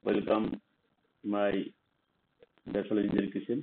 Welcome my bachelor engineering kitchen.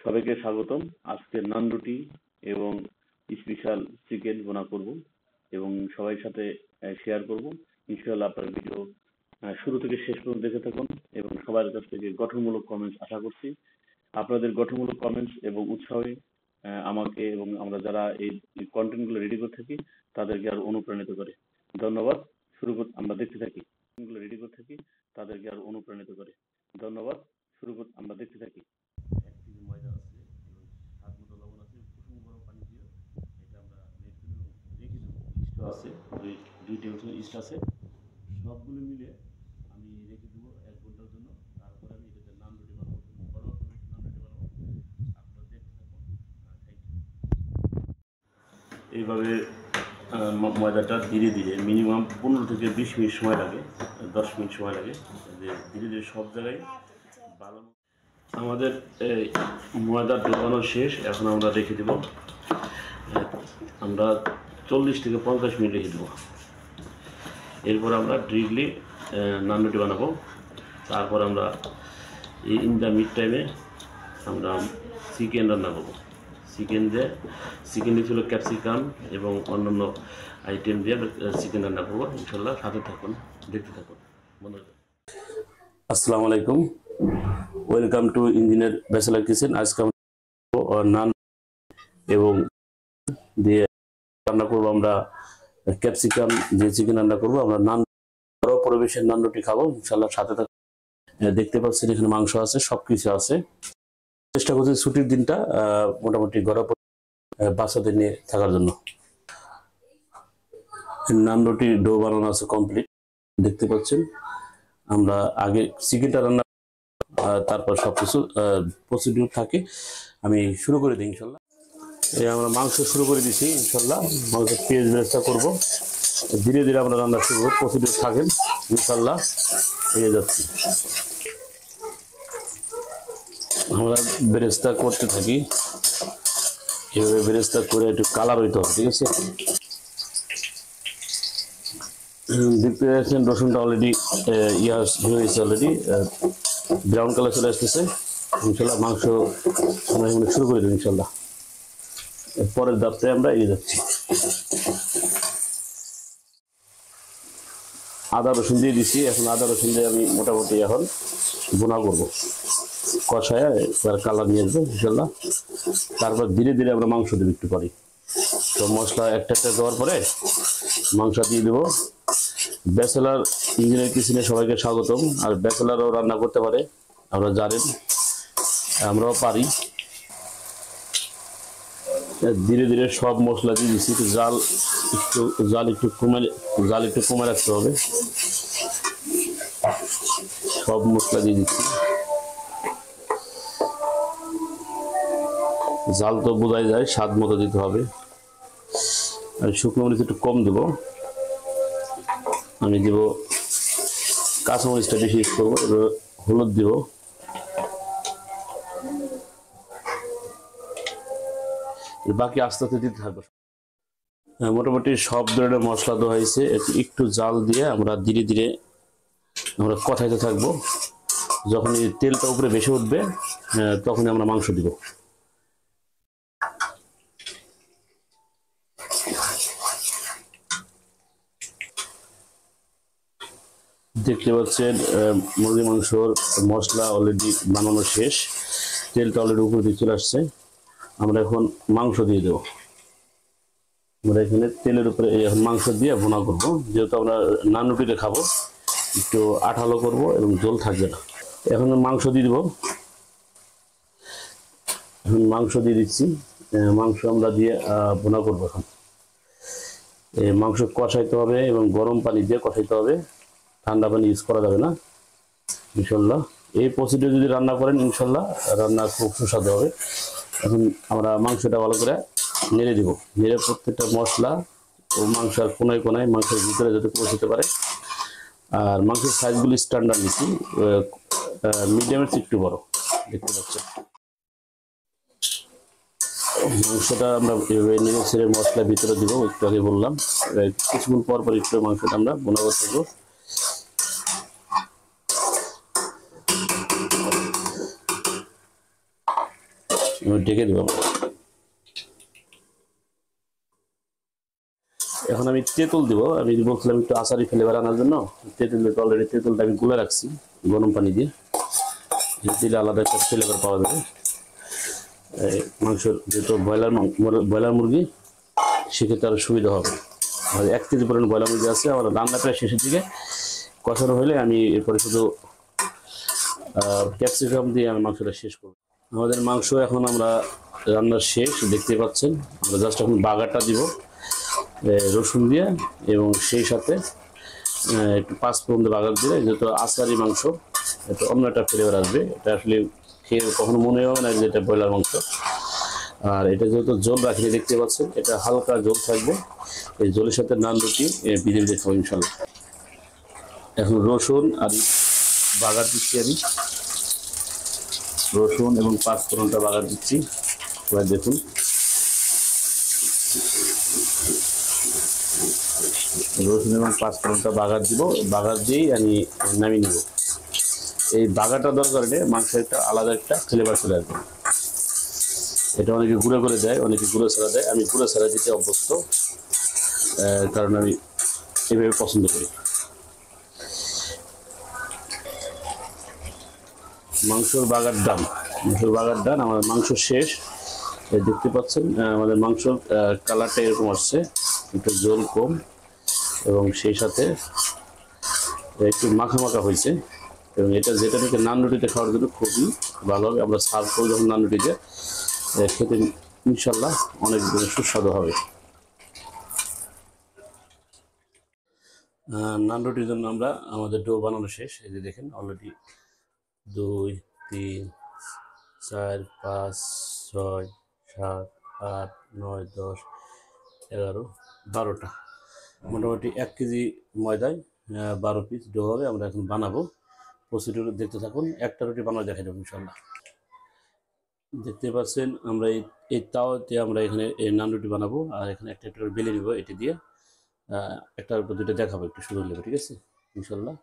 সবাইকে স্বাগতম। আজকে নান রুটি এবং স্পেশাল চিকেন ভুনা করব এবং সবার সাথে শেয়ার করব। ইনশাআল্লাহ আপনার ভিডিও শুরু থেকে শেষ পর্যন্ত দেখে থাকুন এবং সবার কাছ থেকে গঠনমূলক কমেন্টস আশা করছি। আপনাদের গঠনমূলক কমেন্টস এবং উৎসাহে আমাকে এবং আমরা যারা এই কন্টেন্টগুলো রেডি করে থাকি তাদেরকে আরো অনুপ্রাণিত করে। ধন্যবাদ। আমরা দেখতে থাকি রেডি করে থাকি তাদেরকে আরো অনুপ্রাণিত করে। ধন্যবাদ। আমরা দেখতে থাকি। 1 কেজি ময়দা আছে এবং স্বাদ মতো লবণ আছে, কুসুম গরম পানি দিয়ে এটা আমরা মেড করে রেখে দেবো। ইস্ট আছে, 2 টেবিল স্পুন ইস্ট আছে, সবগুলো মিলে আমি রেখে দেবো 1 ঘন্টার জন্য। তারপরে আমি এটাতে নান রুটি বানাবো, ঘরোয়া পদ্ধতিতে নান রুটি বানাবো। আপনারা দেখতে থাকুন। Thank you. এইভাবে ময়দাটা ধীরে ধীরে মিনিমাম 15 থেকে 20 মিনিট সময় লাগে, 10 মিনিট সময় লাগে, যে ধীরে ধীরে সব জায়গায় ভালো। আমাদের ময়দা ডোবানো শেষ। এখন আমরা রেখে দেব, আমরা 40 থেকে 50 মিনিট রেখে দেবো। এরপর আমরা ডিরেক্টলি নান রুটি বানাবো। তারপর আমরা ইন দ্য মিড টাইমে আমরা চিকেন রান্না করবো। চিকেন ছিল ক্যাপসিকাম এবং অন্যান্য আইটেম দিয়ে চিকেন রান্না করবো। ইনশাল্লাহ সাথে থাকুন, দেখতে থাকুন। আসসালামু আলাইকুম, welcome to engineer bachelor kitchen. আজকে আমরা নান এবং দিয়ে রান্না করবো, আমরা ক্যাপসিকাম দিয়ে চিকেন রান্না করবো। আমরা নান পরিবেশের নান রুটি খাবো ইনশাল্লাহ, সাথে থাকুন। দেখতে পাচ্ছেন এখানে মাংস আছে, সবকিছু আছে। চেষ্টা করছি ছুটির দিনটা মোটামুটি ঘরোয়া বাচ্চাদের নিয়ে থাকার জন্য। নান রুটি ডো বানানো আছে কমপ্লিট, দেখতে পাচ্ছেন। আমরা আগে চিকেনটা রান্না, তারপর সবকিছু প্রসিডিউর থাকে। আমি শুরু করে দিই ইনশাল্লাহ। আমরা মাংস শুরু করে দিচ্ছি ইনশাল্লাহ। মাংস পেঁয়াজ বেরেস্তা করবো, ধীরে ধীরে আমরা রান্না শুরু করবো। প্রসিডিউর থাকেন ইনশাল্লাহ। এগিয়ে যাচ্ছি, আমরা বেরেস্তা করতে থাকি। এভাবে বেরেস্তা করে একটু কালার হইতে হবে, ঠিক আছে। দেখতে পাচ্ছেন রসুনটা অলরেডি হয়েছে, অলরেডি ব্রাউন কালার চলে আসতেছে। ইনশাল্লাহ মাংস আমরা এখানে শুরু করে দেবো ইনশাল্লাহ। পরের ধাপে আমরা এগিয়ে যাচ্ছি। আদা রসুন দিয়ে দিচ্ছি। এখন আদা রসুন দিয়ে আমি মোটামুটি এখন বোনা করবো, কষায় এবার কালার নিয়ে আসবো ইনশাল্লাহ। তারপর ধীরে ধীরে আমরা মাংস দেবো একটু পরে। তো মশলা একটা একটা দেওয়ার পরে মাংস দিয়ে দেবো। ব্যাচেলার ইঞ্জিনিয়ারিং কিচেনে সবাইকে স্বাগতম। আর ব্যাচেলারও রান্না করতে পারে, আমরা জানেন, আমরাও পারি। ধীরে ধীরে সব মশলা দিয়ে দিচ্ছি। জাল একটু কমে রাখতে হবে। সব মশলা দিয়ে দিচ্ছি। জাল তো বোঝাই যায়, স্বাদ মতো দিতে হবে। আর শুকনো মরিচ একটু কম দেবো। আমি দেব কাঁচামরিচটা বেশি ইউজ করবো। এবার হলুদ দেব, বাকি আস্তে আস্তে দিতে থাকবো। মোটামুটি সব ধরনের মশলা দেওয়া হয়েছে। একটু জাল দিয়ে আমরা ধীরে ধীরে আমরা কষাইতে থাকবো। যখন এই তেলটা উপরে বেশি উঠবে তখনই আমরা মাংস দিব। দেখতে পাচ্ছেন মুরগি মাংসর মশলা অলরেডি বানানো শেষ, তেলটা অলরেডি উপরে দিয়ে চলে আসছে। আমরা এখন মাংস দিয়ে দেবো। আমরা এখানে তেলের উপরে এখন মাংস দিয়ে ভুনা করবো। যেহেতু আমরা নান রুটিতে খাবো, একটু আঠালো করবো এবং ঝোল থাকবে না। এখন মাংস দিয়ে দেবো। এখন মাংস দিয়ে দিচ্ছি। মাংস আমরা দিয়ে ভুনা করবো। এখন মাংস কষাইতে হবে এবং গরম পানি দিয়ে কষাইতে হবে, ঠান্ডা পানি ইউজ করা যাবে না ইনশাল্লাহ। এই প্রসিডিউর যদি রান্না করেন ইনশাল্লাহ রান্না খুব সুস্বাদু হবে। এখন আমরা মাংসটা ভালো করে নেড়ে দিব। নেড়ে প্রত্যেকটা মশলা ও মাংসের কোনায় কোনায় মাংসের ভিতরে যাতে পৌঁছতে পারে। আর মাংসের সাইজগুলি স্ট্যান্ডার্ড নিচ্ছি, মিডিয়ামের চেয়ে একটু বড়, দেখতে পাচ্ছেন। মাংসটা আমরা এভাবে নেড়ে ছেড়ে মশলা ভিতরে দিব, একটু আগে বললাম। কিছুক্ষণ পর পর একটু মাংসটা আমরা বোনা করতে দেবো। ঢেকে দেবো। এখন আমি তেঁতুল দিব। আমি বলছিলাম একটু আচারি ফ্লেভার আনার জন্য তেঁতুল দিতে, অলরেডি তেঁতুলটা আমি গুলে রাখছি গরম পানি দিয়ে, দিলে আলাদা একটা ফ্লেভার পাওয়া যাবে। মাংসের যেহেতু ব্রয়লার মুরগি, সেক্ষেত্রে আরও সুবিধা হবে। আর 1 কেজি পরিমাণ ব্রয়লার মুরগি আছে। আমার রান্না প্রায় শেষের দিকে, কষানো হলে আমি এরপরে শুধু ক্যাপসিকাম দিয়ে আমি মাংসটা শেষ করব। আমাদের মাংস এখন আমরা রান্নার শেষ, দেখতে পাচ্ছেন। আমরা জাস্ট এখন বাগারটা দিব রসুন দিয়ে, এবং সেই সাথে একটু 5 ফোড়ন দিয়ে বাগার দিলে, যেহেতু আচারি মাংস, এটা অন্য একটা ফ্লেভার আসবে। এটা আসলে খেয়ে কখনো মনে হবে না যে এটা ব্রয়লার মাংস। আর এটা যেহেতু জল রাখিনি, দেখতে পাচ্ছেন, এটা হালকা জল থাকবে। এই জলের সাথে নান রুটি ভিজে ভিজে খাবো ইনশাল্লাহ। এখন রসুন আর বাগার দিচ্ছি আমি, রসুন এবং 5 ফোড়নটা বাগার দিচ্ছি। এবার দেখুন, রসুন এবং 5 ফোড়নটা বাগার দিব। বাগার দিয়েই আমি নামিয়ে নেব। এই বাগারটা দরকার নেই, মাংসের একটা আলাদা একটা ফ্লেভার চলে আসবে। এটা অনেকে গুঁড়ো করে দেয়, অনেকে গুঁড়ো ছাড়া দেয়। আমি গুঁড়ো ছাড়া দিতে অভ্যস্ত, কারণ আমি এভাবে পছন্দ করি। মাংসর বাগার ডান, আমার মাংস শেষ। দেখতে পাচ্ছেন আমাদের মাংসর কালারটা এরকম আসছে, একটু জল কম, এবং সেই সাথে একটু মাখা মাখা হয়েছে। এবং এটা যেটা থেকে নান রুটিতে খাওয়ার জন্য খুবই ভালো হবে। আমরা সার্ভ করি যখন নান রুটিতে, খেতে ইনশাল্লাহ অনেক সুস্বাদু হবে। নান রুটির জন্য আমরা আমাদের ডো বানানো শেষ। এই যে দেখেন, অলরেডি 2, 3, 4, 5, 6, 7, 8, 9, 10, 11, 12টা, মোটামুটি 1 কেজি ময়দায় 12 পিস ডো হবে। আমরা এখন বানাবো। প্রসিডিউর দেখতে থাকুন। একটা রুটি বানানো দেখাই দেবো ইনশাল্লাহ। দেখতে পাচ্ছেন আমরা এই তাওয়াতে আমরা এখানে এই নান রুটি বানাবো। আর এখানে একটা একটা করে বেলে নিব, এটি দিয়ে একটার উপর দুটো দেখাবো, একটু সুন্দর নেবো, ঠিক আছে ইনশাল্লাহ।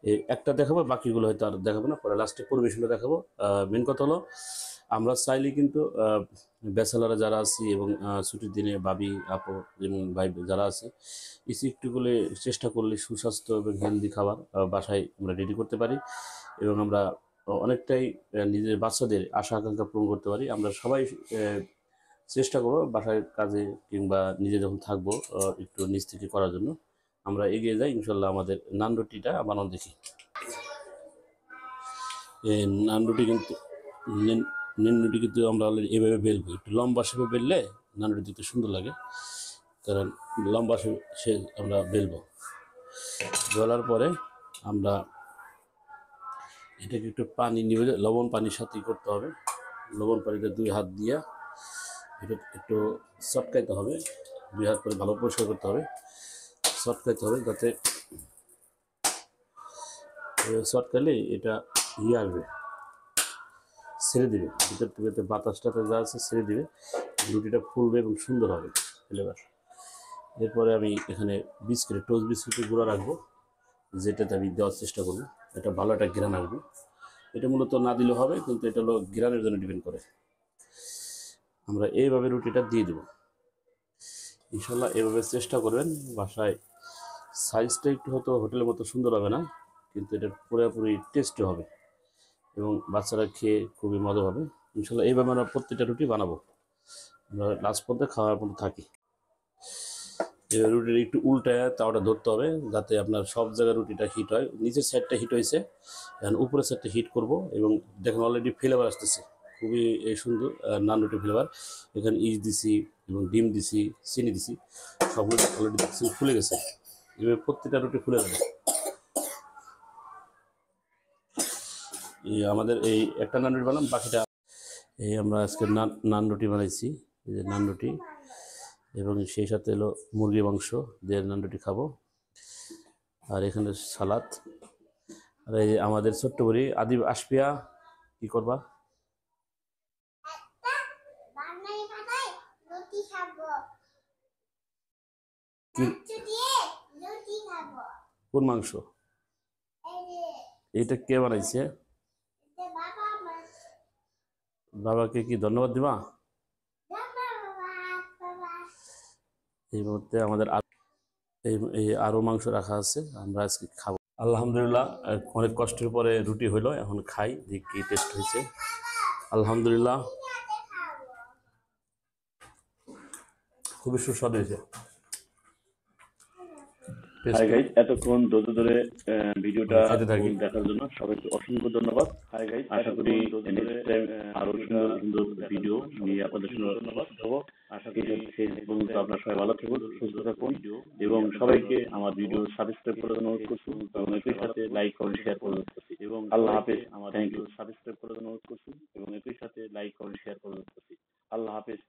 এই একটা দেখাবো, বাকিগুলো হয়তো আর দেখাবো না, পরে লাস্টে পরিবেশনটা দেখাবো। মেন কথা হলো, আমরা চাইলে কিন্তু ব্যাচেলাররা যারা আছি এবং ছুটির দিনে ভাবি আপু এবং ভাই যারা আছে, একটু করে চেষ্টা করলে সুস্বাস্থ্য এবং হেলদি খাবার বাসায় আমরা রেডি করতে পারি, এবং আমরা অনেকটাই নিজের বাচ্চাদের আশা আকাঙ্ক্ষা পূরণ করতে পারি। আমরা সবাই চেষ্টা করবো বাসায় কাজে কিংবা নিজে যখন থাকবো একটু নিজ থেকে করার জন্য। আমরা এগিয়ে যাই ইনশাল্লাহ। আমাদের নান রুটিটা বানানো দেখি। নান রুটি কিন্তু নান রুটি কিন্তু আমরা অলরেডি এভাবে বেলবো, একটু লম্বা শেপে বেললে নান রুটি দেখতে সুন্দর লাগে, কারণ লম্বা সে আমরা বেলবো। বেলার পরে আমরা এটাকে একটু পানি নিয়ে, লবণ পানির সাথেই করতে হবে। লবণ পানিটা 2 হাত দিয়ে এটা একটু চটকাইতে হবে। 2 হাত করে ভালো পরিষ্কার করতে হবে, চটকাইতে হবে, যাতে চটকালে এটা আসবে, ছেড়ে দিবে, ভিতর থেকে বাতাসটাতে যা আছে ছেড়ে দিবে, রুটিটা ফুলবে এবং সুন্দর হবে ফ্লেভার। এরপরে আমি এখানে টোস্ট বিস্কুটের গুঁড়া রাখবো, যেটাতে আমি দেওয়ার চেষ্টা করবো। এটা ভালো একটা ঘ্রাণ আসবে। এটা মূলত না দিলেও হবে, কিন্তু এটা হলো ঘ্রাণের জন্য ডিপেন্ড করে। আমরা এইভাবে রুটিটা দিয়ে দেবো ইনশাল্লাহ। এভাবে চেষ্টা করবেন বাসায়। সাইজটা একটু হয়তো হোটেলের মতো সুন্দর হবে না, কিন্তু এটা পুরোপুরি টেস্টি হবে এবং বাচ্চারা খেয়ে খুবই মজা হবে ইনশাল্লাহ। এইভাবে আমরা প্রত্যেকটা রুটি বানাবো, আমরা লাস্ট পর্যন্ত খাওয়ার মতো থাকি। রুটির একটু উল্টায় তাওয়াটা ধরতে হবে, যাতে আপনার সব জায়গায় রুটিটা হিট হয়। নিচের সাইডটা হিট হয়েছে, এখন উপরের সাইডটা হিট করব। এবং দেখুন অলরেডি ফ্লেভার আসতেছে, খুবই সুন্দর নান রুটি ফ্লেভার। এখানে ইস্ট দিছি এবং ডিম দিছি, চিনি দিছি, সবগুলো অলরেডি দেখছি ফুলে গেছে। এভাবে প্রত্যেকটা রুটি ফুলে যাবে। আমাদের এই একটা নান রুটি বানালাম, বাকিটা এই আমরা আজকে নান রুটি বানাইছি। এই যে নান রুটি, এবং সেই সাথে হলো মুরগি মাংস দিয়ে নান রুটি খাবো। আর এখানে সালাদ। আর এই আমাদের ছোট্ট বড়ি আদি আসপিয়া, কি করবা? কোন মাংস? এটা কে বানাইছে? বাবাকে কি ধন্যবাদ দিবা? এই মুহূর্তে আমাদের এই আরো মাংস রাখা আছে, আমরা আজকে খাবো। আলহামদুলিল্লাহ, অনেক কষ্টের পরে রুটি হইলো, এখন খাই, দেখি কি টেস্ট হয়েছে। আলহামদুলিল্লাহ, খুবই সুস্বাদু হয়েছে। হাই গাইস, এতক্ষণ ধৈর্য ধরে ভিডিওটা খাইতে থাকি। দেখার জন্য সবাইকে অসংখ্য ধন্যবাদ। হাই গাইস, আশা করি নেক্সট টাইম আরো সুন্দর সুন্দর ভিডিও নিয়ে আপনাদের সঙ্গে উপস্থিত হবো। সেই পর্যন্ত আপনারা সবাই ভালো থাকুন, সুস্থ থাকুন এবং সবাইকে আমার ভিডিও সাবস্ক্রাইব করার জন্য অনুরোধ করছি এবং একই সাথে লাইক কমেন্ট শেয়ার করার অনুরোধ করছি। এবং আল্লাহ হাফেজ। Thank you. সাবস্ক্রাইব করার জন্য অনুরোধ করছি এবং একই সাথে লাইক কমেন্ট শেয়ার করার অনুরোধ করছি। আল্লাহ হাফেজ।